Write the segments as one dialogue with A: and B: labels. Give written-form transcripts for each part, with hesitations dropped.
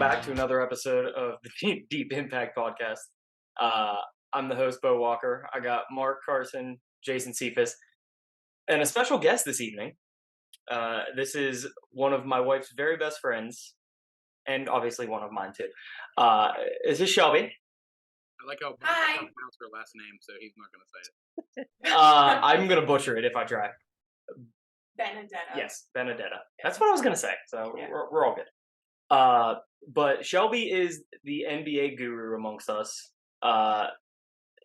A: back to another episode of the Deep Impact Podcast. I'm the host, Bo Walker. I got Mark Carson, Jason Cephas, and a special guest this evening. This is one of my wife's very best friends, and obviously one of mine too. This is Shelby.
B: I like how I can't pronounce her last name, so he's not going to say it.
A: I'm going to butcher it if I try.
C: Benedetta.
A: Yes, Benedetta. That's what I was going to say, so
C: Yeah.
A: we're all good. But Shelby is the NBA guru amongst us, and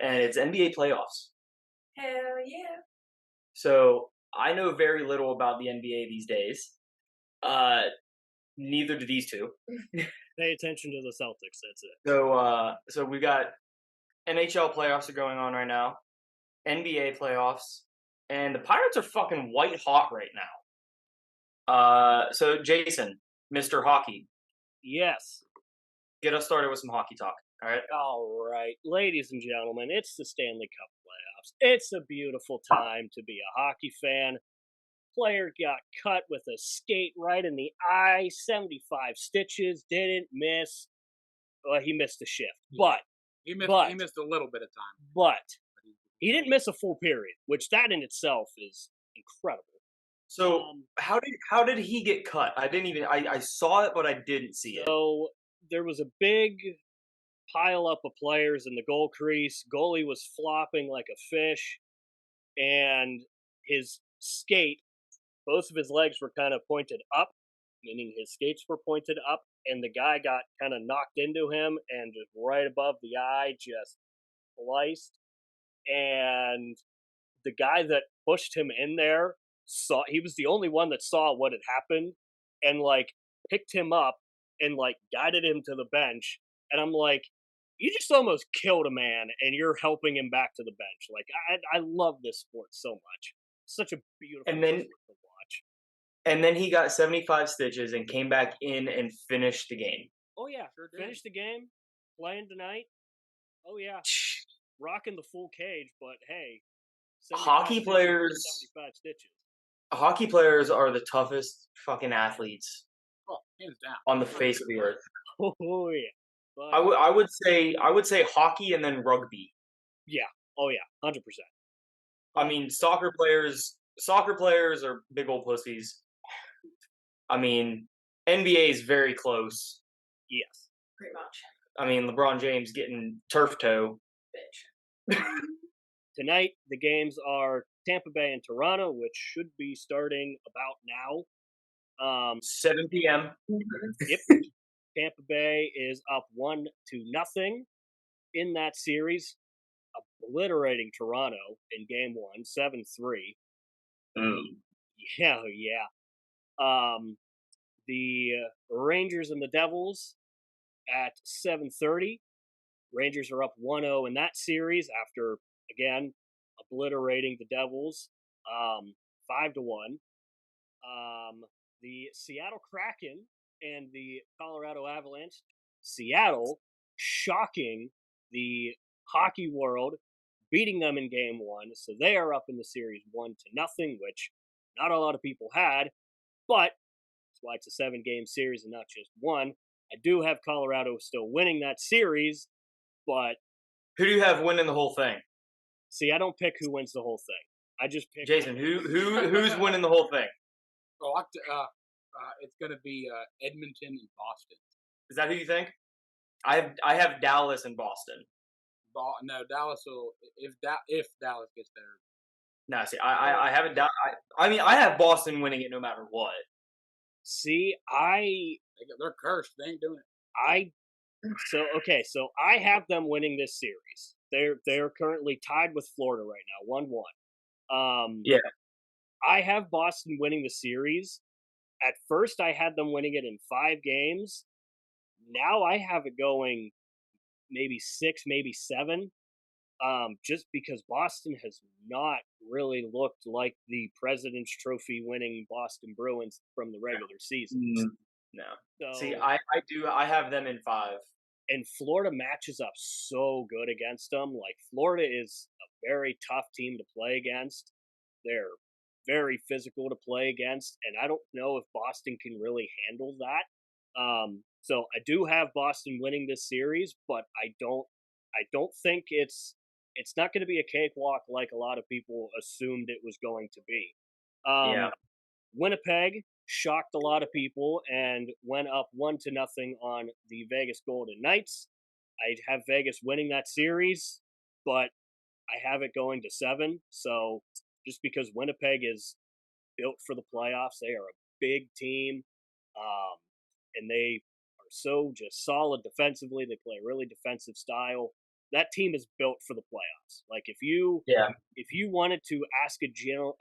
A: it's NBA playoffs.
C: Hell yeah.
A: So I know very little about the NBA these days. Neither do these two.
D: Pay attention to the Celtics. That's it.
A: So we got NHL playoffs are going on right now, NBA playoffs, and the Pirates are fucking white hot right now. So Jason, Mr. Hockey.
D: Yes.
A: Get us started with some hockey talk, all right?
D: All right. Ladies and gentlemen, it's the Stanley Cup Playoffs. It's a beautiful time to be a hockey fan. Player got cut with a skate right in the eye, 75 stitches, didn't miss. Well, he missed a shift, but
B: He missed a little bit of time.
D: But he didn't miss a full period, which that in itself is incredible.
A: So how did he get cut? I saw it, but I didn't see it.
D: So there was a big pile up of players in the goal crease. Goalie was flopping like a fish, and his skate, both of his legs were kind of pointed up, meaning his skates were pointed up, and the guy got kind of knocked into him and just right above the eye, just sliced. And the guy that pushed him in there he was the only one that saw what had happened and picked him up and guided him to the bench. And I'm like, you just almost killed a man and you're helping him back to the bench. I love this sport so much. It's such a beautiful sport to watch.
A: And then he got 75 stitches and came back in and finished the game.
D: Oh yeah,
B: Sure did.
D: finished the game, playing tonight. Oh yeah, rocking the full cage. But hey,
A: Hockey players
D: 75 stitches.
A: Hockey players are the toughest fucking athletes
B: Oh, hands down.
A: on the face of the earth.
D: Oh yeah. But,
A: I would say hockey and then rugby.
D: Yeah. Oh yeah. 100%.
A: I mean, soccer players are big old pussies. I mean, NBA is very close.
D: Yes.
C: Pretty much.
A: I mean, LeBron James getting turf toe.
C: Bitch.
D: Tonight the games are Tampa Bay and Toronto, which should be starting about now.
A: 7 p.m.
D: Yep. Tampa Bay is up 1-0 in that series, obliterating Toronto in game 1, 7-3. Yeah. The Rangers and the Devils at 7:30. Rangers are up 1-0 in that series after, again, obliterating the Devils 5-1. The Seattle Kraken and the Colorado Avalanche. Seattle shocking the hockey world, beating them in game 1. So they are up in the series 1-0, which not a lot of people had, but that's why it's a 7-game series and not just one. I do have Colorado still winning that series, but
A: Who do you have winning the whole thing?
D: see, I don't pick who wins the whole thing. I just pick
A: Jason, who's winning the whole thing?
B: Oh, it's going to be Edmonton and Boston.
A: Is that who you think? I have Dallas and Boston.
B: No, Dallas will if Dallas gets there.
A: No, see, I haven't. I mean, I have Boston winning it no matter what.
D: See,
B: They're cursed. They ain't doing it.
D: So I have them winning this series. They're currently tied with Florida right now, 1-1.
A: Yeah.
D: I have Boston winning the series. At first, I had them winning it in 5 games. Now I have it going maybe 6, maybe 7. Just because Boston has not really looked like the President's Trophy winning Boston Bruins from the regular season.
A: No.
D: So,
A: See, I have them in 5.
D: And Florida matches up so good against them. Florida is a very tough team to play against. They're very physical to play against, and I don't know if Boston can really handle that. So I do have Boston winning this series, but I don't think it's not going to be a cakewalk like a lot of people assumed it was going to be.
A: Yeah.
D: Winnipeg shocked a lot of people and went up 1-0 on the Vegas Golden Knights. I have Vegas winning that series, but I have it going to 7. So just because Winnipeg is built for the playoffs, they are a big team, and they are so just solid defensively. They play a really defensive style. That team is built for the playoffs. Like if you wanted to ask a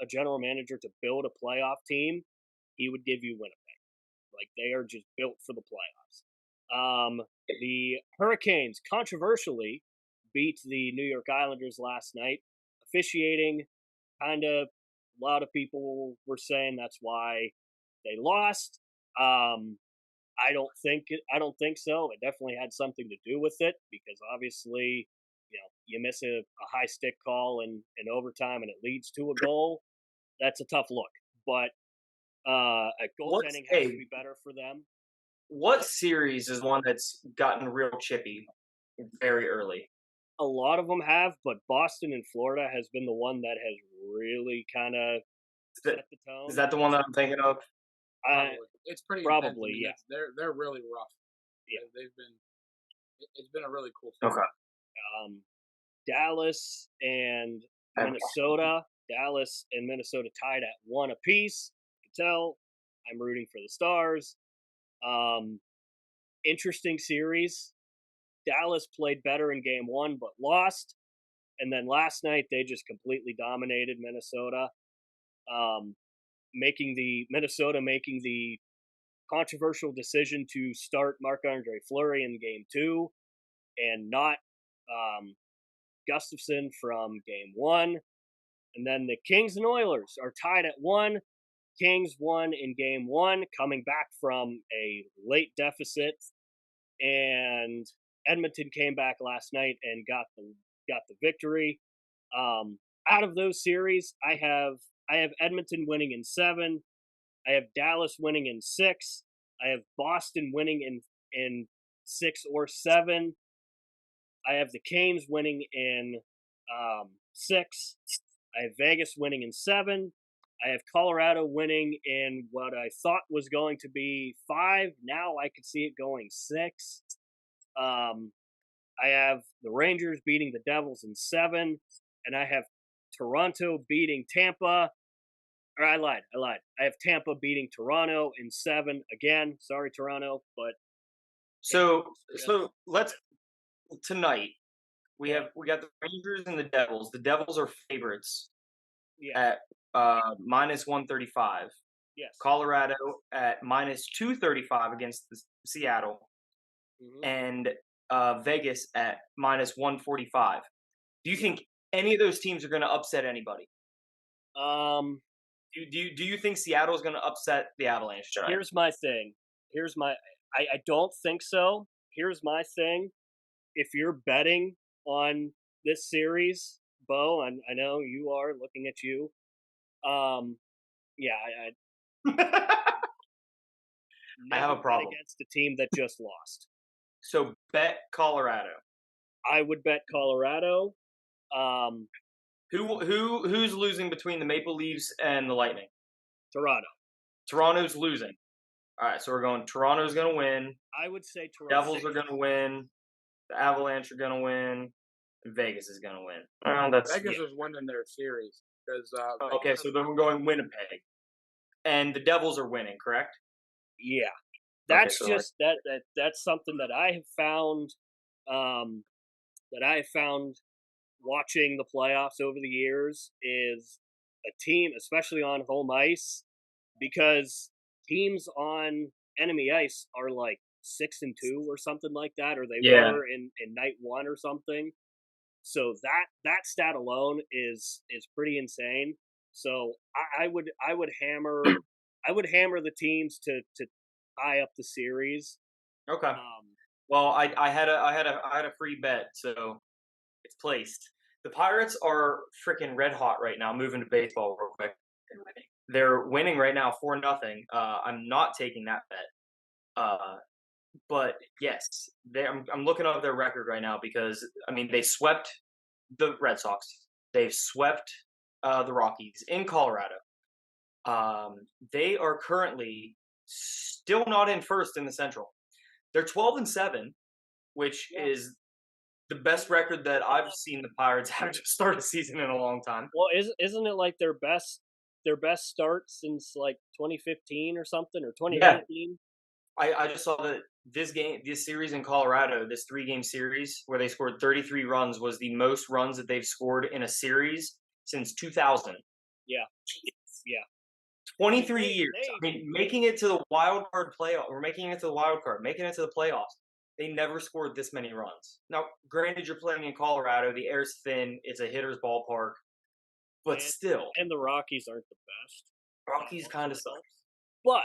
D: general manager to build a playoff team, he would give you Winnipeg. Like they are just built for the playoffs. The Hurricanes controversially beat the New York Islanders last night. Officiating, kind of, a lot of people were saying that's why they lost. I don't think so. It definitely had something to do with it because obviously, you miss a high stick call in overtime and it leads to a goal. That's a tough look. But goaltending has to be better for them.
A: What series is one that's gotten real chippy very early?
D: A lot of them have, but Boston and Florida has been the one that has really kind of set the tone.
A: Is that the one that I'm thinking of?
B: It's pretty
D: probably,
B: intense. I mean, they're really rough.
D: Yeah,
B: it's been a really cool series.
A: Okay.
D: Dallas and Minnesota. Dallas and Minnesota tied at 1 apiece. You can tell I'm rooting for the Stars. Interesting series. Dallas played better in game 1 but lost. And then last night they just completely dominated Minnesota. Making the controversial decision to start Marc-Andre Fleury in game 2 and not Gustafsson from game 1. And then the Kings and Oilers are tied at 1. Kings won in game 1, coming back from a late deficit, and Edmonton came back last night and got the victory. Out of those series, I have Edmonton winning in 7. I have Dallas winning in 6. I have Boston winning in 6 or 7. I have the Canes winning in 6. I have Vegas winning in 7. I have Colorado winning in what I thought was going to be 5. Now I could see it going 6. I have the Rangers beating the Devils in 7, and I have Toronto beating Tampa. Or I lied. I have Tampa beating Toronto in 7 again. Sorry, Toronto, but
A: so let's tonight we got the Rangers and the Devils. The Devils are favorites at minus 135.
D: Yes.
A: Colorado at minus 235 against Seattle, and Vegas at minus 145. Do you think any of those teams are going to upset anybody? Do you think Seattle is going to upset the Avalanche tonight?
D: Here's my thing. I don't think so. Here's my thing. If you're betting on this series, Bo, and I know you are looking at you.
A: I have a problem
D: against a team that just lost.
A: So bet Colorado.
D: I would bet Colorado.
A: Who's losing between the Maple Leafs and the Lightning?
D: Toronto.
A: Toronto's losing. All right, so we're going Toronto's going to win.
D: I would say Toronto.
A: Devils are going to win. The Avalanche are going to win. And Vegas is going to win.
B: Vegas is winning their series.
A: Okay, so then we're going Winnipeg. And the Devils are winning, correct?
D: Yeah. That's that's something that I have found watching the playoffs over the years is a team, especially on home ice, because teams on enemy ice are like 6-2 or something like that, or they were in night 1 or something. So that stat alone is pretty insane. So I would hammer the teams to tie up the series.
A: Okay. Well, I had a free bet, so it's placed. The Pirates are freaking red hot right now. Moving to baseball real quick. They're winning right now 4-0. I'm not taking that bet. But yes, I'm looking up their record right now because they swept the Red Sox. They've swept the Rockies in Colorado. They are currently still not in first in the Central. They're 12-7, which is the best record that I've seen the Pirates have to start a season in a long time.
D: Well, isn't it like their best start since like 2015 or something, or 2018?
A: I just saw that this series in Colorado, this 3-game series where they scored 33 runs, was the most runs that they've scored in a series since 2000.
D: Yeah.
A: 23 years. Making it to the wild card playoff, or making it to the wild card, making it to the playoffs. They never scored this many runs. Now, granted, you're playing in Colorado. The air's thin. It's a hitter's ballpark. But still.
D: And the Rockies aren't the best.
A: Rockies kind of suck.
D: But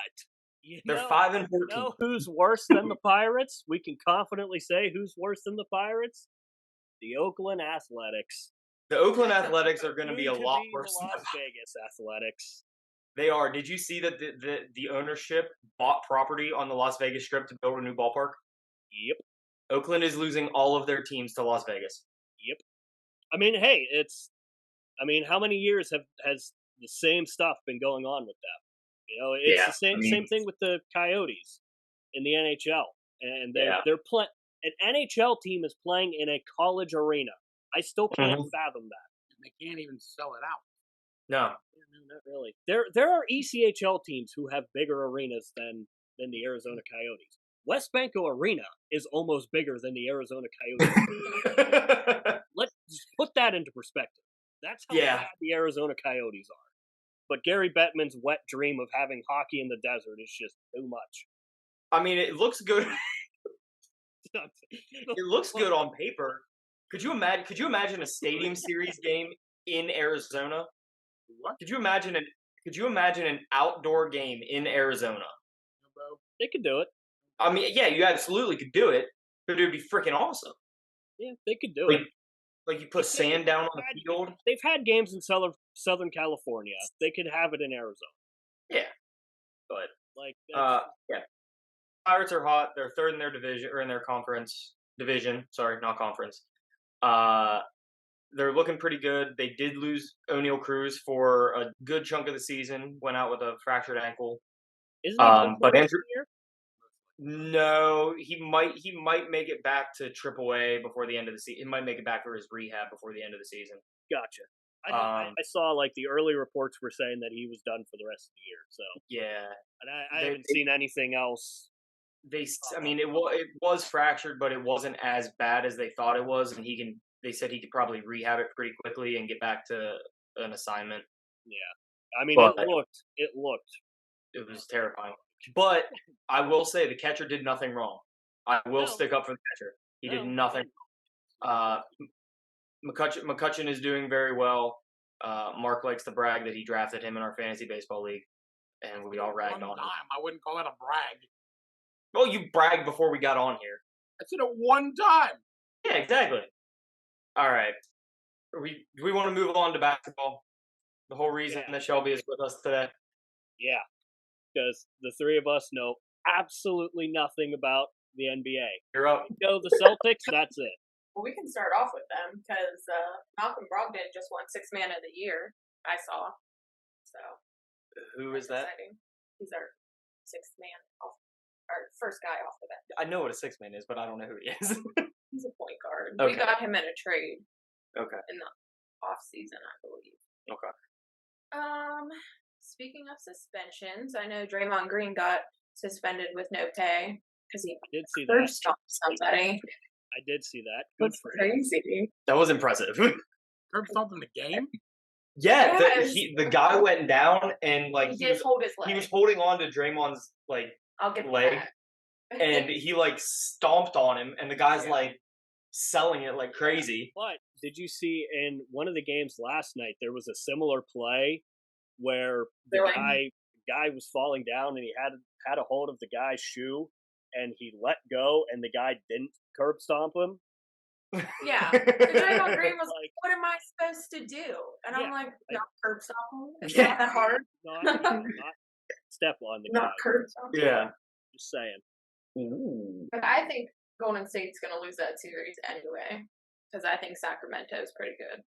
A: they're 5-14.
D: You know who's worse than the Pirates? We can confidently say who's worse than the Pirates? The Oakland Athletics.
A: The Oakland Athletics are going to be a lot worse
D: than the Las Vegas Athletics.
A: They are. Did you see that the ownership bought property on the Las Vegas Strip to build a new ballpark?
D: Yep.
A: Oakland is losing all of their teams to Las Vegas.
D: Yep. Hey, how many years has the same stuff been going on with them? It's the same thing with the Coyotes in the NHL, and they're playing. An NHL team is playing in a college arena. I still can't fathom that.
B: They can't even sell it out.
A: No.
D: No, not really. There are ECHL teams who have bigger arenas than the Arizona Coyotes. West Banco Arena is almost bigger than the Arizona Coyotes. Let's just put that into perspective. That's how bad the Arizona Coyotes are. But Gary Bettman's wet dream of having hockey in the desert is just too much.
A: It looks good. It looks good on paper. Could you imagine a Stadium Series game in Arizona?
B: What?
A: Could you imagine an outdoor game in Arizona?
D: They could do it.
A: You absolutely could do it, but it would be freaking awesome.
D: Yeah, they could do it.
A: Like you put sand down on the field.
D: They've had games in Southern California. They could have it in Arizona.
A: Yeah, but Pirates are hot. They're third in their division, or in their conference division. Sorry, not conference. They're looking pretty good. They did lose O'Neal Cruz for a good chunk of the season. Went out with a fractured ankle.
D: Isn't he
A: but Andrew, no, he might make it back to AAA before the end of the season. He might make it back for his rehab before the end of the season.
D: Gotcha. I saw the early reports were saying that he was done for the rest of the year. So
A: yeah,
D: and I haven't seen anything else.
A: It was fractured, but it wasn't as bad as they thought it was, and they said he could probably rehab it pretty quickly and get back to an assignment.
D: Yeah, it looked.
A: It was terrifying. But I will say the catcher did nothing wrong. I will stick up for the catcher. He did nothing wrong. McCutcheon is doing very well. Mark likes to brag that he drafted him in our fantasy baseball league, and we all ragged on him.
B: I wouldn't call that a brag.
A: Well, you bragged before we got on here.
B: I said it one time.
A: Yeah, exactly. All right. Do we want to move on to basketball? The whole reason that Shelby is with us today.
D: Yeah, because the three of us know absolutely nothing about the NBA.
A: You're up.
D: We know the Celtics, that's it.
C: Well, we can start off with them because Malcolm Brogdon just won Sixth Man of the Year. I saw. So.
A: Who is that?
C: Exciting. He's our sixth man, our first guy off the bench.
A: I know what a sixth man is, but I don't know who he is.
C: He's a point guard.
A: Okay.
C: We got him in a trade.
A: Okay.
C: In the off season, I believe.
A: Okay.
C: Speaking of suspensions, I know Draymond Green got suspended with no pay because he curb stomped somebody.
D: I did see that. Good
C: That's
D: for
C: crazy.
D: him.
A: That was impressive.
B: Curb stomped in the game?
A: Yeah, the guy went down and
C: he did hold his leg.
A: He was holding on to Draymond's
C: I'll get
A: leg, and he stomped on him, and the guy's selling it like crazy.
D: But did you see in one of the games last night there was a similar play where the guy was falling down and he had a hold of the guy's shoe and he let go and the guy didn't curb stomp him?
C: Yeah. Draymond Green was like, what am I supposed to do? And I'm like, not curb stomp him. It's not that hard.
D: Not step on the guy.
C: Not curb stomp him.
A: Yeah.
D: Just saying.
A: Ooh.
C: But I think Golden State's going to lose that series anyway, because I think Sacramento is pretty good.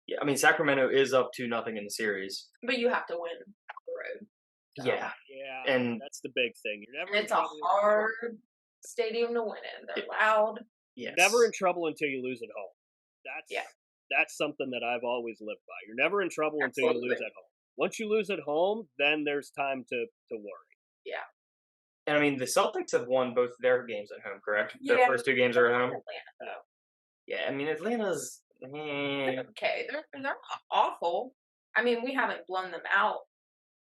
A: Yeah, I mean, Sacramento is up 2-0 in the series.
C: But you have to win on the road. So.
A: Yeah.
D: Yeah, and that's the big thing. You're never.
C: And it's a hard stadium to win in. They're loud.
A: Yes.
D: You're never in trouble until you lose at home. That's something that I've always lived by. You're never in trouble until you lose at home. Once you lose at home, then there's time to worry.
C: Yeah.
A: And I mean, the Celtics have won both their games at home, correct?
C: Yeah,
A: their first 2 games are at home.
C: Atlanta, though.
A: Yeah, I mean, Atlanta's.
C: They're okay. They're not awful. I mean, we haven't blown them out.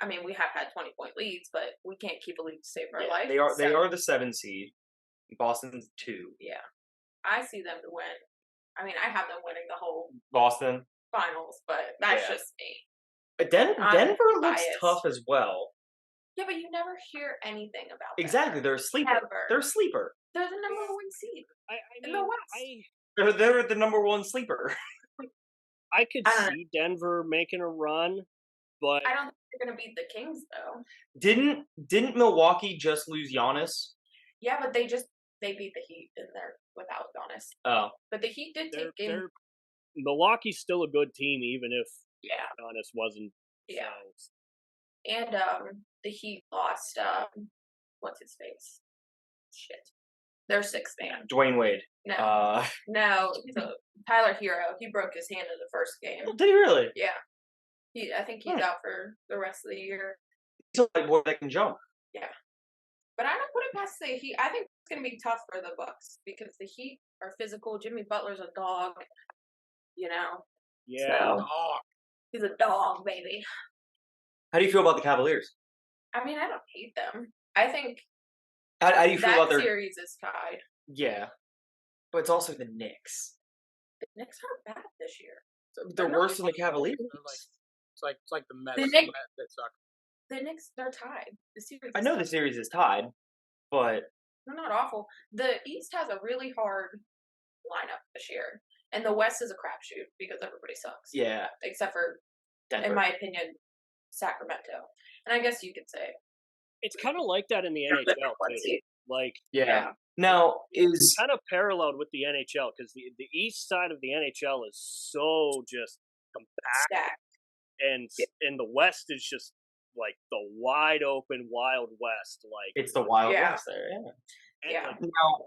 C: I mean, we have had 20-point leads, but we can't keep a lead to save our life.
A: They are the 7 seed. Boston's 2.
C: Yeah. I see them to win. I mean, I have them winning the whole
A: Boston
C: finals, but that's just me.
A: Denver looks
C: biased.
A: tough as well.
C: Yeah, but you never hear anything about them.
A: Exactly, they're a sleeper.
C: Ever.
A: They're a sleeper.
C: They're the number 1 seed in the West.
A: They're the number 1 sleeper.
D: I could see Denver making a run, but
C: I don't think they're going to beat the Kings though.
A: Didn't Milwaukee just lose Giannis?
C: Yeah, but they beat the Heat in there without Giannis.
A: Oh,
C: but the Heat did take game.
D: Milwaukee's still a good team, even if Giannis wasn't.
C: Yeah, and the Heat lost. What's his face? Shit, their 6th man.
A: Dwayne Wade.
C: No, no, Tyler Hero. He broke his hand in the first game.
A: Did he really?
C: Yeah. I think he's out for the rest of the year.
A: He's a boy that can jump.
C: Yeah. But I don't put it past the Heat. I think it's going to be tough for the Bucks because the Heat are physical. Jimmy Butler's a dog, you know.
D: Yeah.
C: So, he's a dog, baby.
A: How do you feel about the Cavaliers?
C: I mean, I don't hate them. I think
A: how do you feel about their
C: series is tied.
A: Yeah. But it's also the Knicks.
C: The Knicks aren't bad this year.
A: They're worse than the Cavaliers.
B: It's like the Mets.
C: The Knicks
B: that suck.
C: The Knicks, they're tied. The series.
A: I know the series is tied, but
C: they're not awful. The East has a really hard lineup this year, and the West is a crapshoot because everybody sucks.
A: Yeah,
C: except for, Denver. In my opinion, Sacramento. And I guess you could say
D: it's kind of like that in the NHL too. Like,
A: now is
D: kind of paralleled with the NHL because the East side of the NHL is so just compact, and the West is just like the wide open Wild West. Like
A: it's the Wild West there. Yeah. Like, now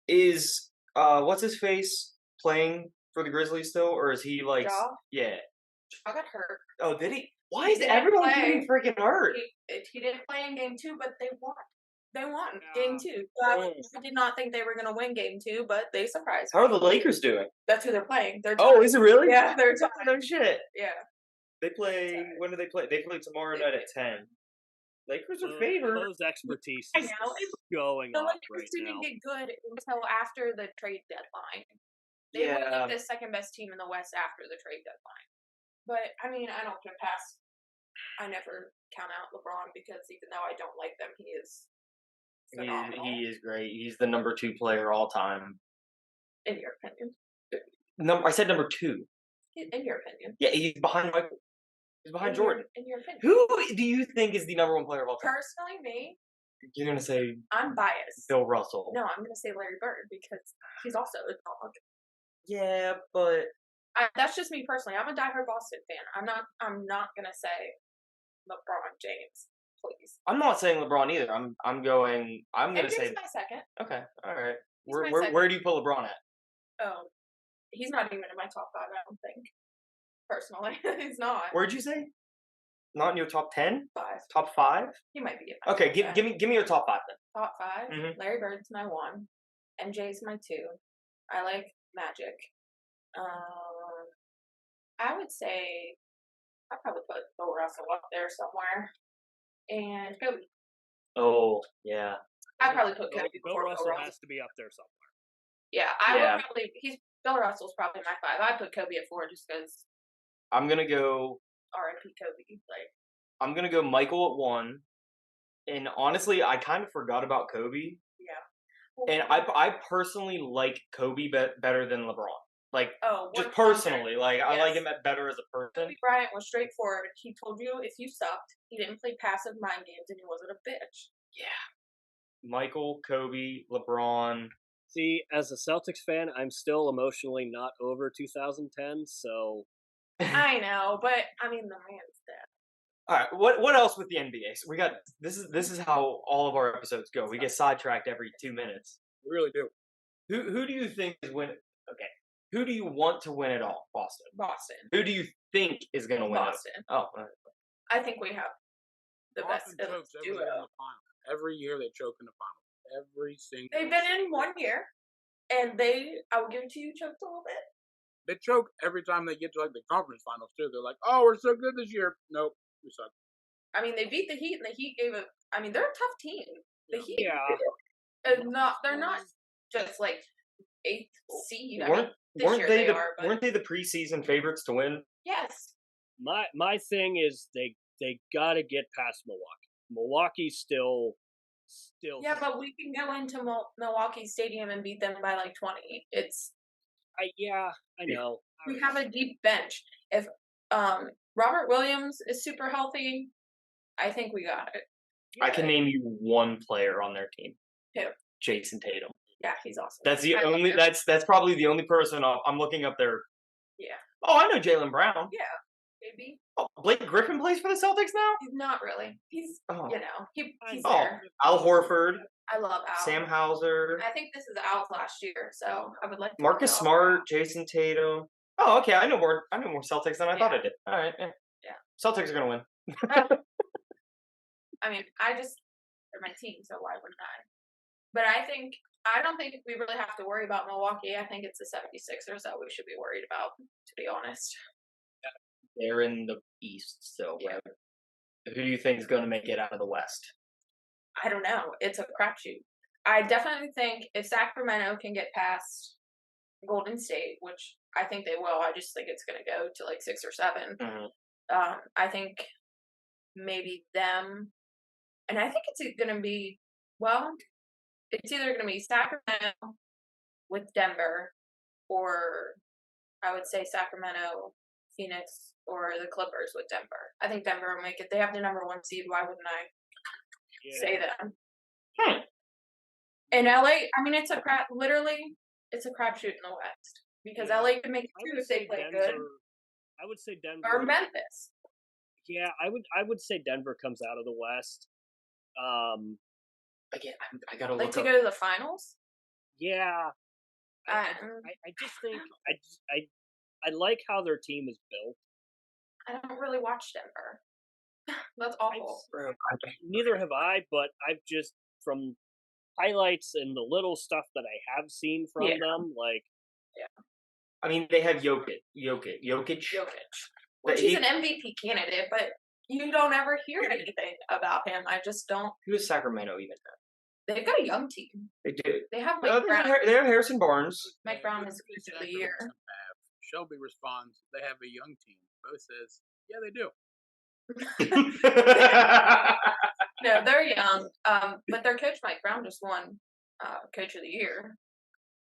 A: is what's his face playing for the Grizzlies still, or is he like?
C: Jaw?
A: Yeah.
C: Jaw got hurt.
A: Oh, did he? Why is everyone getting freaking hurt?
C: He didn't play in game 2, but they won. They won game 2. I did not think they were going to win game 2, but they surprised me.
A: How are the Lakers doing?
C: That's who they're playing. They're
A: is it really?
C: Yeah, they're tied.
A: No shit.
C: Yeah.
A: They play. When do they play? They play tomorrow night at 10. Lakers are favored.
D: Those expertise is going
C: the
D: off
C: Lakers
D: right
C: didn't
D: now.
C: get good until after the trade deadline. They were the second best team in the West after the trade deadline. But I mean, I don't put past. I never count out LeBron because even though I don't like them, he is phenomenal.
A: He is great. He's the number 2 player all time.
C: In your opinion?
A: I said number 2.
C: In your opinion?
A: Yeah, he's behind Michael. He's behind Jordan.
C: In your opinion?
A: Who do you think is the number 1 player of all time?
C: Personally, me.
A: You're gonna say
C: I'm biased.
A: Bill Russell.
C: No, I'm gonna say Larry Bird because he's also a dog.
A: Yeah, but
C: that's just me personally. I'm a diehard Boston fan. I'm not gonna say LeBron James, please.
A: I'm not saying LeBron either. I'm gonna say
C: my second.
A: Okay, all right.
C: Where
A: do you put LeBron at?
C: Oh, he's not even in my top 5. I don't think. Personally, he's not.
A: Where'd you say? Not in your top 10?
C: 5.
A: Top 5?
C: He might be.
A: Okay, give me your top 5 then.
C: Top 5.
A: Mm-hmm.
C: Larry Bird's my 1. MJ's my 2. I like Magic. I would say I'd probably put Bill Russell up there somewhere, and Kobe.
A: Oh yeah.
C: I'd probably put Kobe before
D: Bill Russell. Has to be up there somewhere.
C: Yeah, I would probably. Bill Russell's probably my 5. I'd put Kobe at 4 just because.
A: I'm gonna go.
C: R.I.P. Kobe.
A: I'm gonna go Michael at 1, and honestly, I kind of forgot about Kobe.
C: Yeah.
A: Well, and I personally like Kobe better than LeBron. Like, just personally, like I like him better as a person.
C: Kobe Bryant was straightforward. He told you if you sucked, he didn't play passive mind games, and he wasn't a bitch.
A: Yeah. Michael, Kobe, LeBron.
D: See, as a Celtics fan, I'm still emotionally not over 2010, so
C: I know, but I mean the man's dead.
A: All right, what else with the NBA? So we got this is how all of our episodes go. We get sidetracked every 2 minutes.
B: We really do.
A: Who do you think is win? Okay, who do you want to win it all? Boston.
C: Boston.
A: Who do you think is going to win?
C: Boston.
A: Oh,
C: I think we have the
B: Boston
C: best
B: chokes every year in the final. Every year they choke in the final. Every single.
C: They've been in 1 year, and I will give it to you, choked a little bit.
B: They choke every time they get to like the conference finals too. They're like, "Oh, we're so good this year." Nope, we suck.
C: I mean, they beat the Heat, and the Heat gave it. I mean, they're a tough team. The Heat,
D: yeah.
C: they're not just like 8th seed. I
A: weren't
C: mean, this
A: weren't
C: year
A: they the
C: are, but
A: weren't they the preseason favorites to win?
C: yes.
D: My thing is they gotta get past Milwaukee. Milwaukee's still.
C: Yeah, but we can go into Milwaukee Stadium and beat them by like 20.
D: I know.
C: We have a deep bench. If Robert Williams is super healthy, I think we got it.
A: I can name you one player on their team.
C: Who?
A: Jason Tatum.
C: Yeah, he's awesome.
A: That's the only. That's probably the only person I'm looking up there.
C: Yeah.
A: Oh, I know Jaylen Brown.
C: Yeah, maybe.
A: Oh, Blake Griffin plays for the Celtics now.
C: He's not really. He's he's
A: Oh,
C: there.
A: Al Horford.
C: I love Al.
A: Sam Hauser.
C: I think this is Al's last year, so I would like to
A: Marcus
C: know
A: Smart, Jason Tatum. Oh, okay. I know more Celtics than I thought I did. All right. Yeah. Celtics are gonna win.
C: I mean, they're my team, so why wouldn't I? But I don't think we really have to worry about Milwaukee. I think it's the 76ers that we should be worried about, to be honest.
A: They're in the East, so
C: Yeah.
A: who do you think is going to make it out of the West?
C: I don't know. It's a crapshoot. I definitely think if Sacramento can get past Golden State, which I think they will, I just think it's going to go to like 6 or 7.
A: Mm-hmm.
C: I think maybe them, and I think it's going to be, it's either going to be Sacramento with Denver, or I would say Sacramento, Phoenix, or the Clippers with Denver. I think Denver will make it. They have the number 1 seed. Why wouldn't I say them? In LA, I mean, it's a crapshoot in the West because LA could make it too if they play good.
D: I would say Denver
C: or Memphis.
D: Yeah, I would say Denver comes out of the West.
A: Again, I gotta
C: like
A: look
C: to
A: up.
C: go to the finals.
D: Yeah, I just think I like how their team is built.
C: I don't really watch Denver. That's awful.
D: Neither have I, but I've just from highlights and the little stuff that I have seen from them, like.
C: Yeah.
A: I mean, they have Jokic.
C: Which he's an MVP candidate, but you don't ever hear anything about him. I just don't.
A: Who does Sacramento even have?
C: They've got a young team.
A: They do.
C: They have Mike Brown.
A: They have Harrison Barnes.
C: Mike Brown is Coach of the Year.
B: Shelby responds, "They have a young team." Bo says, "Yeah, they do."
C: No, they're young. But their coach Mike Brown just won Coach of the Year,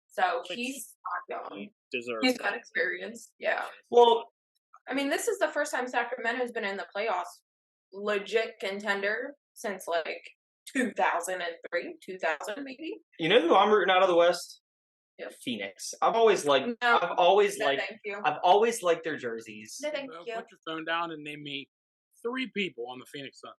C: so he's not young. He's got experience. Yeah.
A: Well,
C: I mean, this is the first time Sacramento's been in the playoffs, legit contender since like 2003, 2000 maybe.
A: You know who I'm rooting out of the West?
C: Yeah.
A: Phoenix. I've always liked their jerseys.
C: No, thank you.
B: Put your phone down and name me 3 people on the Phoenix Suns.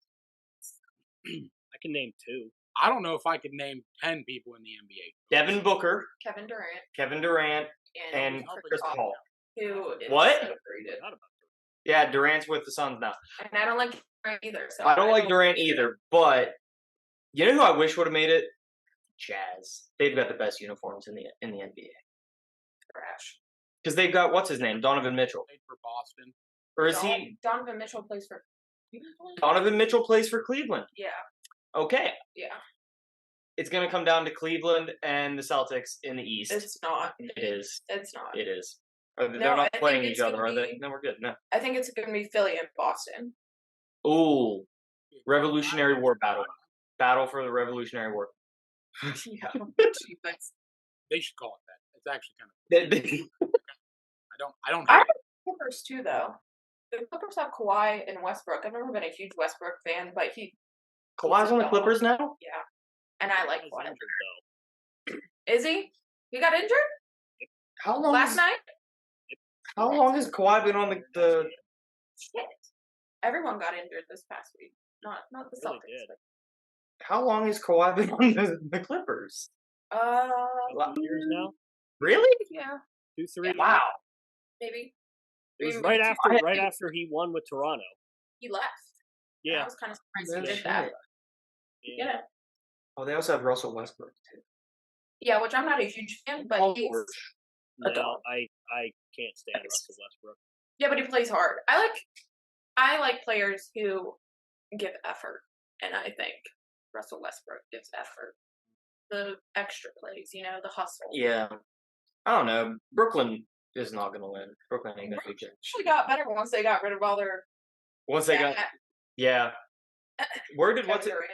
D: I can name 2.
B: I don't know if I could name 10 people in the NBA.
A: Devin Booker,
C: Kevin Durant,
A: and Chris Paul.
C: Who is
A: What?
C: underrated.
A: Yeah, Durant's with the Suns now.
C: And I don't like Durant either. So
A: I don't like Durant either, but you know who I wish would have made it? Jazz. They've got the best uniforms in the NBA.
C: Trash.
A: Because they've got what's his name, Donovan Mitchell.
B: Played for Boston.
A: Or is he?
C: Donovan Mitchell plays for.
A: Donovan Mitchell plays for Cleveland.
C: Yeah.
A: Okay.
C: Yeah.
A: It's going to come down to Cleveland and the Celtics in the East.
C: It's not.
A: It is.
C: It's not.
A: It is. They're not playing each other, are they? No, we're good. No.
C: I think it's going to be Philly and Boston.
A: Ooh. Revolutionary War battle. Battle for the Revolutionary War.
C: Yeah.
B: They should call it that. It's actually kind of cool. I don't
C: I
B: hate
C: like the Clippers too, though. The Clippers have Kawhi and Westbrook. I've never been a huge Westbrook fan, but
A: Kawhi's on the Clippers now?
C: Yeah. and I like
D: He's
C: Kawhi.
D: injured, though.
C: Is he? He got injured
A: How long?
C: last night?
A: How long has Kawhi been on the?
C: Shit. Everyone got injured this past week. Not the
D: Really
C: Celtics.
D: did.
A: How long has Kawhi been on the Clippers?
C: But,
D: Couple years now?
A: Really?
C: yeah,
D: 2-3.
A: Wow.
C: maybe.
D: It was
C: Maybe
D: right after he won with Toronto.
C: he left.
D: Yeah.
C: I was kind of surprised he
A: No
C: did
A: shit.
C: that.
D: Yeah.
C: Yeah.
A: Oh, they also have Russell Westbrook too.
C: Yeah, which I'm not a huge fan, but
A: Paul
C: he's
A: George.
C: a
D: No,
C: dog.
D: I can't stand Russell Westbrook.
C: Yeah, but he plays hard. I like players who give effort, and I think Russell Westbrook gives effort. The extra plays, the hustle.
A: Yeah. I don't know. Brooklyn is not gonna win. Brooklyn ain't gonna do shit.
C: Actually got better once they got rid of all their
A: Once they got, yeah. Where did
C: Kevin Durant,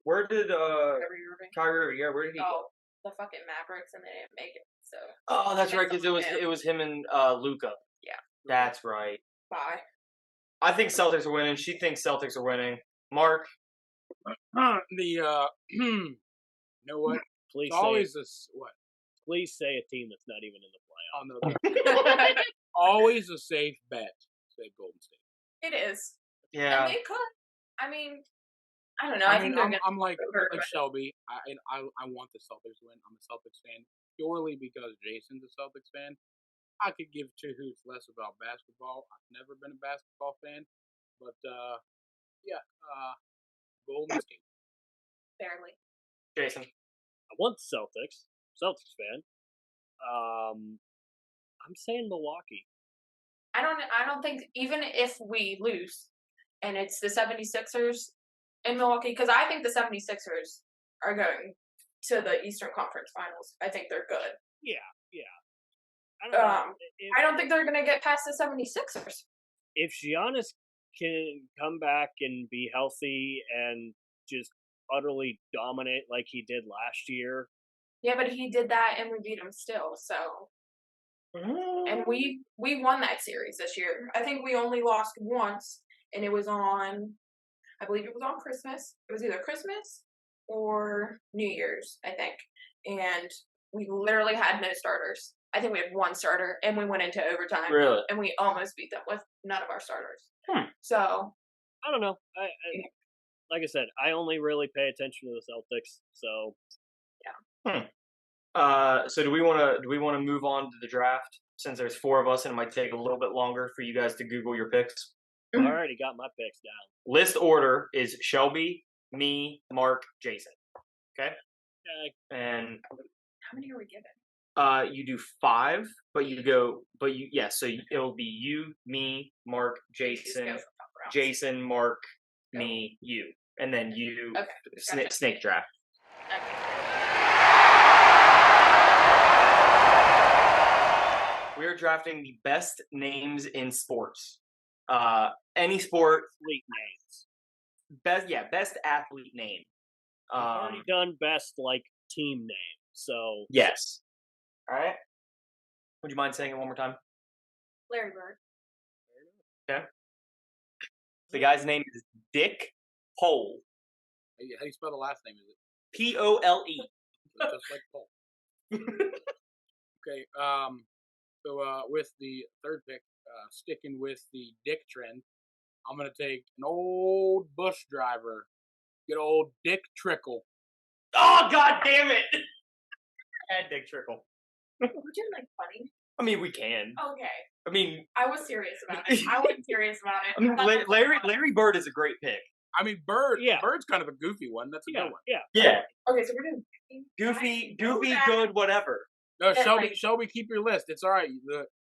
A: Where did
C: Kyrie Irving.
A: Kyrie? Yeah, where did he go?
C: Oh, the fucking Mavericks, and they didn't make it. So
A: Oh, that's right.
C: It's
A: Because
C: him.
A: it was him and Luca.
C: Yeah.
A: That's right.
C: bye.
A: I think Celtics are winning. She thinks Celtics are winning. Mark.
B: You know what?
D: Please
B: It's
D: say,
B: always this what?
D: please say a team that's not even in the playoffs.
B: Oh no, always a safe bet. Say Golden State.
C: It is.
A: Yeah.
C: And they could. I mean, I don't know.
B: I
C: think
B: mean,
C: they're gonna
B: I'm like
C: hurt,
B: Shelby. I want the Celtics to win. I'm a Celtics fan purely because Jason's a Celtics fan. I could give two hoots less about basketball. I've never been a basketball fan, but yeah, Golden State.
C: barely.
A: Jason.
D: I want the Celtics fan. I'm saying Milwaukee.
C: I don't think even if we lose and it's the 76ers in Milwaukee, because I think the 76ers are going to the Eastern Conference Finals. I think they're good.
D: Yeah. I don't know.
C: I don't think they're going to get past the 76ers.
D: If Giannis can come back and be healthy and just utterly dominate like he did last year.
C: Yeah, but he did that and we beat him still. So, and we won that series this year. I think we only lost once, and it was on, I believe it was on Christmas. It was either Christmas or New Year's, I think. And we literally had no starters. I think we had one starter, and we went into overtime.
A: Really?
C: And we almost beat them with none of our starters.
D: I
C: So,
D: don't know. I like I said, I only really pay attention to the Celtics. So
A: So do we want to move on to the draft since there's 4 of us and it might take a little bit longer for you guys to Google your picks?
D: I already got my picks down.
A: List order is Shelby, me, Mark, Jason. Okay. And
C: how many are we given?
A: you do 5, so it'll be you, me, Mark, Jason, Jason, Mark, me, you, and then you.
C: Okay.
A: Snake draft.
C: Okay.
A: We are drafting the best names in sports. Any sport.
D: Athlete names.
A: Best athlete name.
D: We've already done best team name. So
A: yes. All right. Would you mind saying it one more time?
C: Larry Bird.
A: Okay. The guy's name is Dick Pole.
B: How do you spell the last name? Is it
A: Pole.
B: just like Paul? Okay. So with the third pick, sticking with the Dick trend, I'm gonna take an old bus driver, good old Dick Trickle.
A: Oh, God damn it! And Dick Trickle.
C: We're doing funny.
A: I mean, we can.
C: Okay.
A: I mean,
C: I was serious about it. I wasn't serious about it.
A: I mean, Larry Bird is a great pick.
B: I mean, Bird.
D: Yeah.
B: Bird's kind of a goofy one. That's a good one.
D: Yeah.
A: Yeah.
C: Okay, so we're doing
A: Goofy, good, whatever.
B: No,
C: Yeah,
B: Shelby, keep your list. It's all right.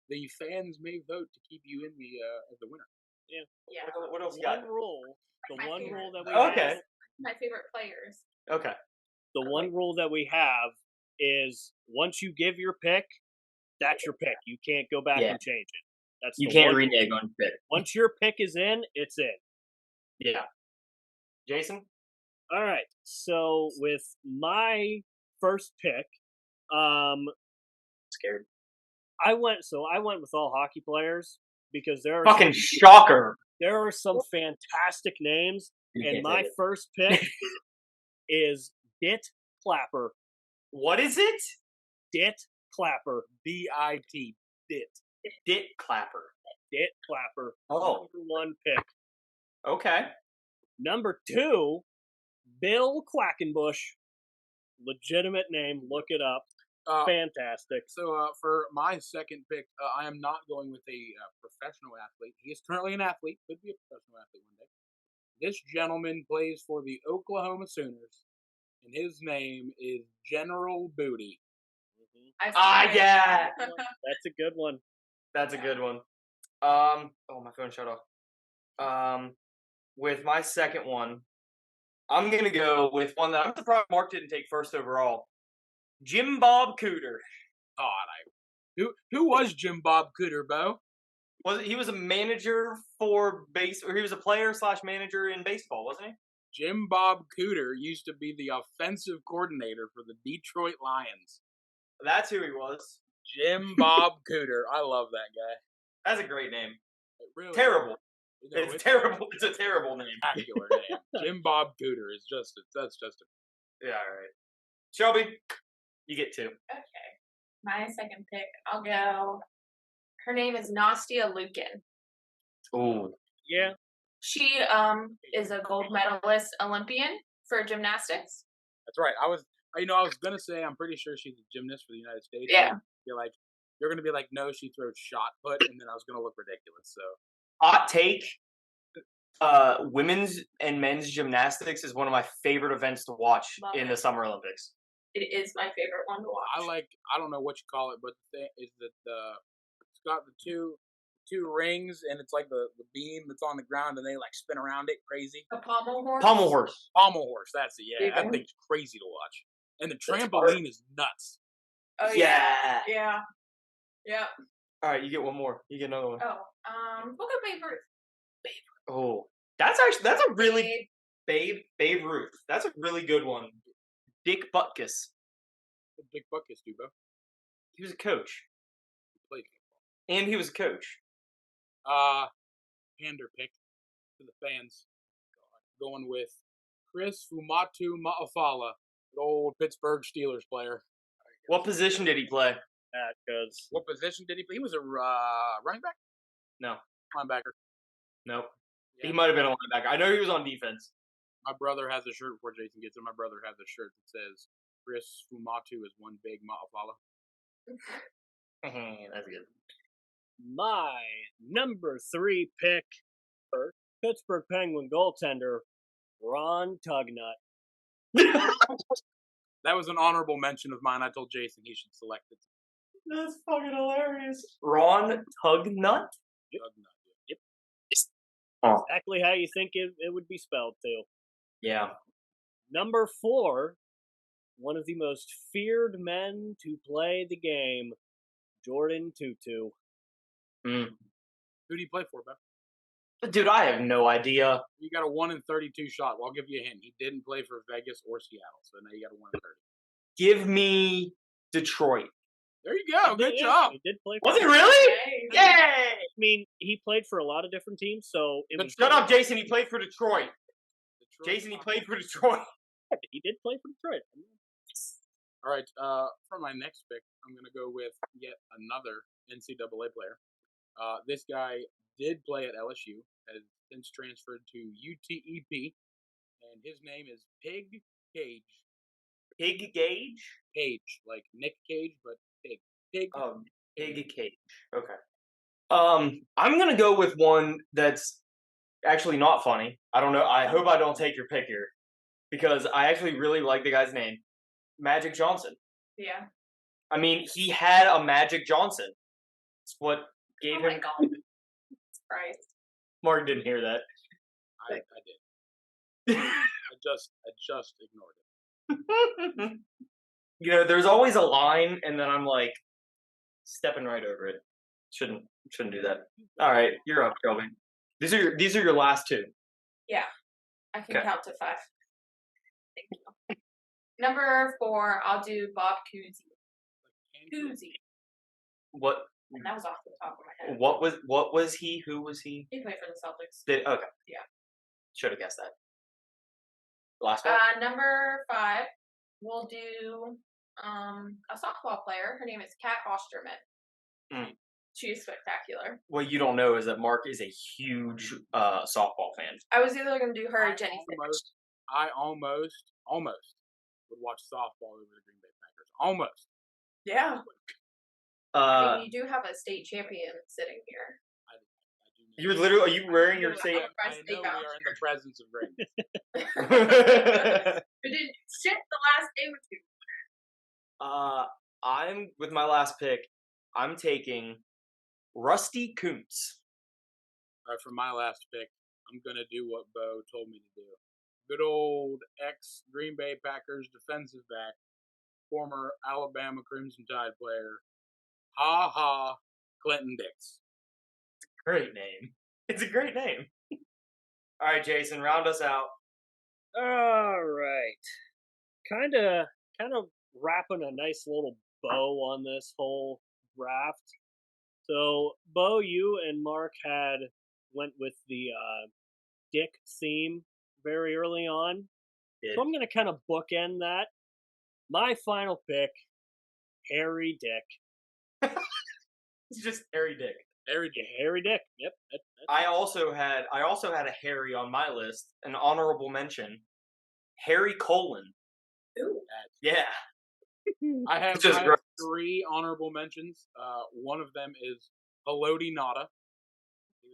B: The fans may vote to keep you in the as the winner.
C: Yeah.
A: What else you got?
D: The one
C: favorite.
D: rule that we
A: Okay.
D: have,
C: My favorite players.
A: Okay.
D: the one rule that we have is once you give your pick, that's your pick. You can't go back and change it. That's
A: You
D: the
A: can't
D: one
A: renege
D: rule.
A: on your pick.
D: Once your pick is in, it's in.
A: Yeah. Jason?
D: All right. So with my first pick,
A: Scared.
D: I went with all hockey players because there are
A: Fucking shocker.
D: there are some fantastic names,
A: You
D: and
A: can't
D: my
A: take it.
D: first pick is Dit Clapper.
A: What is it?
D: Dit Clapper.
B: D-I-T. Dit.
A: Dit Clapper.
D: Dit Clapper.
A: Oh.
D: Number 1 pick.
A: Okay.
D: Number 2, Bill Quackenbush. Legitimate name. Look it up. Fantastic.
B: So for my second pick, I am not going with a professional athlete. He is currently an athlete. Could be a professional athlete one day. This gentleman plays for the Oklahoma Sooners, and his name is General Booty.
A: Yeah.
D: That's a good one.
A: That's a good one. Oh, my phone shut off. With my second one, I'm gonna go with one that I'm surprised Mark didn't take first overall. Jim Bob Cooter.
B: Who was Jim Bob Cooter, Bo?
A: He was a manager or he was a player / manager in baseball, wasn't he?
B: Jim Bob Cooter used to be the offensive coordinator for the Detroit Lions.
A: That's who he was.
B: Jim Bob Cooter. I love that guy.
A: That's a great name.
B: Really
A: terrible.
B: No,
A: it's terrible. It's a terrible name.
B: Spectacular name. Jim Bob Cooter is that's just a...
A: Yeah, all right. Shelby, you get 2.
C: Okay. My second pick, I'll go. Her name is Nastia Lukin.
A: Ooh.
D: Yeah.
C: She is a gold medalist Olympian for gymnastics.
B: That's right. I was gonna say I'm pretty sure she's a gymnast for the United States.
C: Yeah.
B: You're gonna be like, no, she throws shot put, and then I was gonna look ridiculous. So
A: hot take. Women's and men's gymnastics is one of my favorite events to watch in the Summer Olympics.
C: It is my favorite one to watch.
B: I don't know what you call it, but the thing is that it's got the two rings, and it's like the beam that's on the ground, and they like spin around it crazy.
C: A pommel horse.
A: Pommel horse.
B: Pommel horse. That's it. Yeah, that thing's crazy to watch, and the trampoline is nuts.
C: Oh
A: yeah.
C: Yeah. Yeah.
A: All right, you get one more. You get another one.
C: Oh, look at Babe Ruth.
A: Oh, that's a really Babe Ruth. That's a really good one. Dick Butkus.
B: What did Dick Butkus do, Bo?
A: He was a coach.
B: He played football.
A: And he was a coach.
B: Pander pick to the fans. Going with Chris Fumatu Ma'afala, the old Pittsburgh Steelers player.
A: What position did he play?
B: What position did he play? He was a running back?
A: No.
B: Linebacker?
A: Nope.
B: Yeah.
A: He might have been a linebacker. I know he was on defense.
B: My brother has a shirt before Jason gets it. My brother has a shirt that says Chris Fumatu is one big Ma'afala.
A: That's good.
D: My number 3 pick for Pittsburgh Penguin goaltender, Ron Tugnut.
B: That was an honorable mention of mine. I told Jason he should select it.
A: That's fucking hilarious. Ron Tugnut?
B: Yep.
A: Oh.
D: Exactly how you think it would be spelled, too.
A: Yeah.
D: Number 4, one of the most feared men to play the game, Jordan Tutu.
B: Who do you play for, Ben?
A: Dude, I have no idea.
B: You got a 1 in 32 shot. Well, I'll give you a hint. He didn't play for Vegas or Seattle, so now you got a 1 in 30.
A: Give me Detroit.
B: There you go. Good job.
D: He did play.
A: Was it really? Yay!
D: I mean, he played for a lot of different teams, so it was.
A: Shut up, Jason. He played for Detroit. Jason, he played for Detroit.
D: He did play for Detroit.
B: All right. For my next pick, I'm going to go with yet another NCAA player. This guy did play at LSU, has since transferred to UTEP, and his name is Pig Cage.
A: Pig Gage?
B: Cage, like Nick Cage, but Pig. Pig.
A: Pig Cage. Okay. I'm gonna go with one that's actually not funny. I don't know. I hope I don't take your pick here, because I actually really like the guy's name, Magic Johnson.
C: Yeah.
A: I mean, he had a Magic Johnson. It's what gave him.
C: Oh my God. Christ.
A: Mark didn't hear that.
B: I did. I just ignored it.
A: You know, there's always a line, and then I'm like stepping right over it. Shouldn't do that. All right, you're up, Shelby. These are your last 2.
C: Yeah, I can count to 5. Thank you. Number 4, I'll do Bob Cousy. Cousy.
A: What?
C: And that was off the top of my head.
A: What was he? Who was he?
C: He played for the Celtics.
A: Okay.
C: Yeah.
A: Should have guessed that. Last one.
C: Number 5, we'll do a softball player. Her name is Kat Osterman.
A: Mm.
C: She's spectacular.
A: What you don't know is that Mark is a huge softball fan.
C: I was either going to do her or Jenny.
B: I almost would watch softball over the Green Bay Packers. Almost.
C: Yeah. I mean, you do have a state champion sitting here.
A: You're literally, are you wearing your state?
B: I know we are in the presence of greatness.
C: We didn't shit the last game or two.
A: I'm, with my last pick, I'm taking Rusty Kuntz.
B: All right, for my last pick, I'm going to do what Bo told me to do. Good old ex-Green Bay Packers defensive back, former Alabama Crimson Tide player, Clinton Dix.
A: Great name. It's a great name. All right, Jason, round us out.
D: All right. Kind of wrapping a nice little bow on this whole draft. So, Bo, you and Mark went with the Dick theme very early on. So I'm going to kind of bookend that. My final pick, Harry Dick.
A: It's just Harry Dick.
D: Harry Dick. Yep.
A: I also had a Harry on my list, an honorable mention. Harry Colin.
C: Ooh.
A: Yeah.
B: I have 3 honorable mentions. One of them is Haloti Ngata.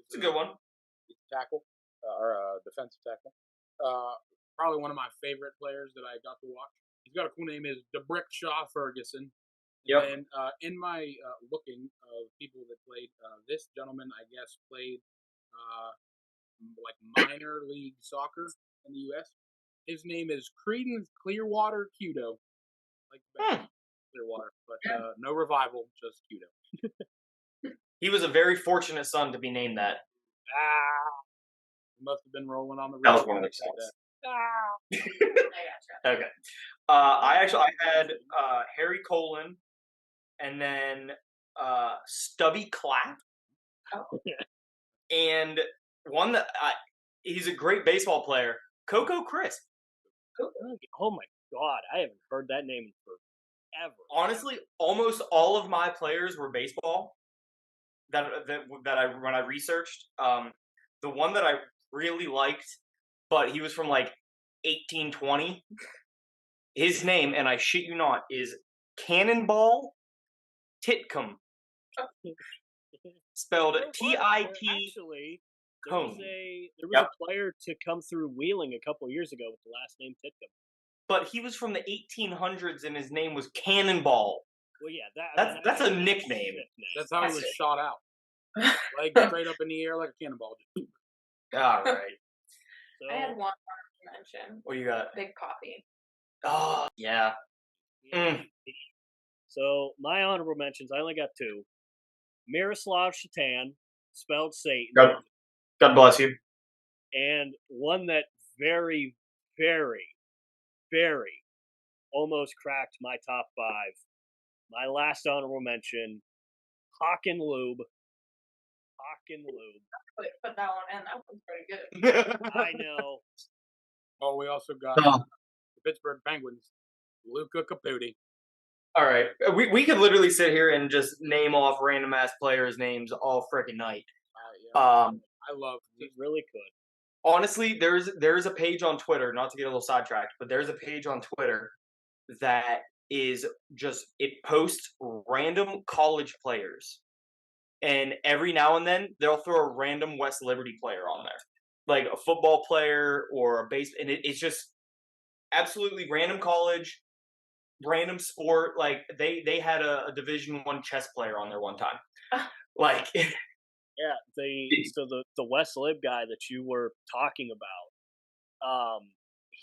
A: It's a good one.
B: Tackle, or defensive tackle. Probably one of my favorite players that I got to watch. He's got a cool name, is Shaw Ferguson.
A: Yep.
B: And in my looking of people that played, this gentleman, I guess, played like minor league soccer in the U.S. His name is Creedence Clearwater Kudo. Like Clearwater, but no revival, just Kudo.
A: He was a very fortunate son to be named that.
B: He must have been rolling on the
A: That was one of the songs. Okay. I had Harry Colin, and then Stubby Clapp, and one that he's a great baseball player, Coco Crisp.
D: Oh my God, I haven't heard that name in forever.
A: Honestly, almost all of my players were baseball. That when I researched, the one that I really liked, but he was from like 1820. His name, and I shit you not, is Cannonball Titcomb. Spelled Titcomb.
D: Actually, there was a player to come through Wheeling a couple years ago with the last name Titcomb.
A: But he was from the 1800s, and his name was Cannonball.
D: Well, yeah,
A: that's a nickname.
B: That's how he was shot out, like straight up in the air like a cannonball.
A: All right.
C: So, I had one mention.
A: What you got?
C: Big Coffee.
A: Oh yeah.
D: So my honorable mentions, I only got 2. Miroslav Shatan, spelled Satan.
A: God bless you.
D: And one that very, very, very almost cracked my top 5. My last honorable mention, Hawken Lube.
C: Put that one in. That one's pretty good.
D: I know.
B: Oh, we also got the Pittsburgh Penguins, Luca Caputi.
A: All right, we could literally sit here and just name off random ass players' names all freaking night.
B: I love.
D: We really could.
A: Honestly, there's a page on Twitter. Not to get a little sidetracked, but there's a page on Twitter that is just, it posts random college players, and every now and then they'll throw a random West Liberty player on there, like a football player or a base, and it's just absolutely random college, random sport. Like they had a Division I chess player on there one time. Like,
D: yeah, the West Lib guy that you were talking about,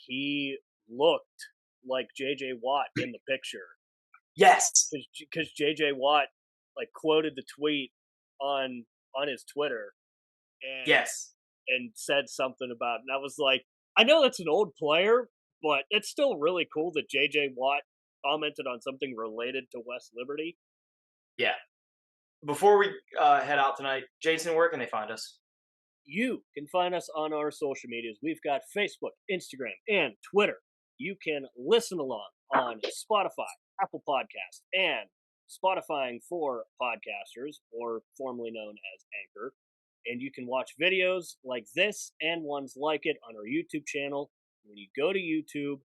D: he looked like J.J. Watt in the picture.
A: Yes,
D: because J.J. Watt like quoted the tweet on his Twitter, and
A: yes,
D: and said something about, and I was like, I know that's an old player, but it's still really cool that J.J. Watt commented on something related to West Liberty.
A: Yeah. Before we head out tonight, Jason, where can they find us?
D: You can find us on our social medias. We've got Facebook, Instagram, and Twitter. You can listen along on Spotify, Apple Podcasts, and Spotifying for podcasters, or formerly known as Anchor. And you can watch videos like this and ones like it on our YouTube channel. When you go to YouTube,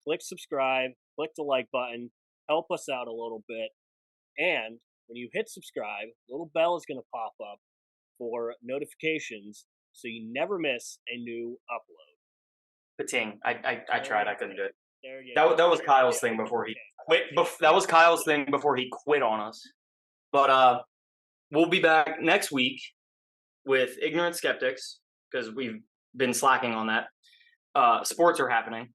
D: click subscribe, click the like button, help us out a little bit. And when you hit subscribe, a little bell is going to pop up for notifications so you never miss a new upload.
A: Pating. I tried. I couldn't do it.
D: There you
A: That
D: go.
A: was Kyle's thing before he quit. That was Kyle's thing before he quit on us. But we'll be back next week with Ignorant Skeptics because we've been slacking on that. Sports are happening.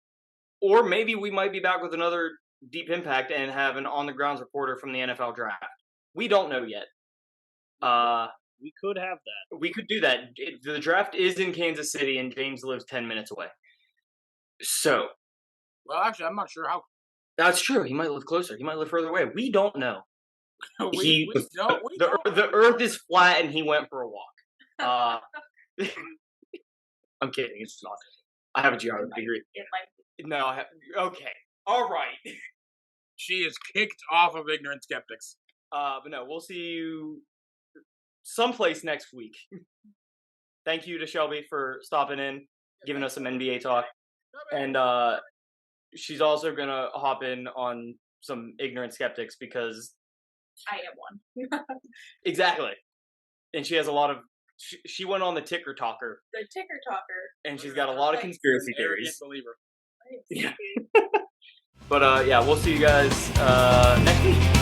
A: Or maybe we might be back with another Deep Impact and have an on-the-grounds reporter from the NFL draft. We don't know yet.
D: We could have that.
A: We could do that. The draft is in Kansas City, and James lives 10 minutes away. So.
B: Well, actually, I'm not sure how.
A: That's true. He might live closer. He might live further away. We don't know. The Earth is flat, and he went for a walk. I'm kidding. It's not. I have a geography degree.
C: It might be.
A: No, I have. Okay. All right.
B: She is kicked off of Ignorant Skeptics.
A: But no, we'll see you someplace next week. Thank you to Shelby for stopping in, giving us some NBA talk. And she's also going to hop in on some Ignorant Skeptics because...
C: I am one.
A: Exactly. And she has a lot of... She went on the Ticker Talker.
C: The Ticker Talker.
A: And she's got a lot of conspiracy theories.
B: Believer.
A: Yeah. But yeah, we'll see you guys next week.